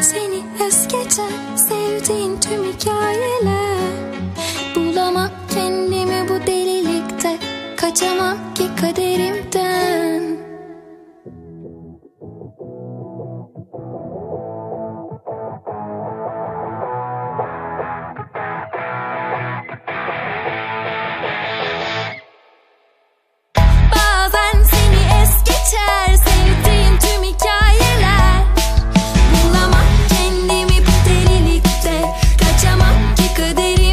Seni es geçer sevdiğin tüm hikayeler. Bulamam kendimi bu delilikte, kaçamam ki kaderimden. Bazen seni es geçer sevdiğin tüm hikayeler. Bulamam kendimi bu delilikte, kaçamam ki kaderimden.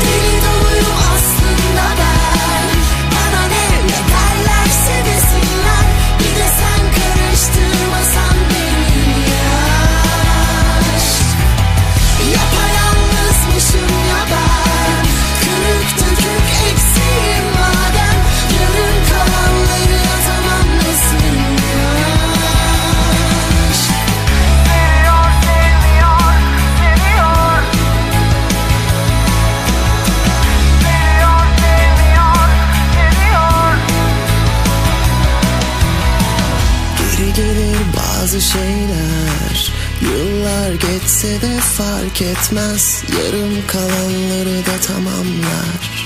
Deli doluyum aslında ben. Bana ne derlerse desinler. Bir de sen karıştırmasan beni yaş. Yapayalnızmışım ya ben. Kırık dökük eksiğim madem. Yarım kalanları yazamam resmin yaş. Seviyor, sevmiyor, seviyor. Seviyor, sevmiyor, seviyor. Geri gelir bazı şeyler. Yıllar geçse de fark etmez. Yarım kalanları da tamamlar.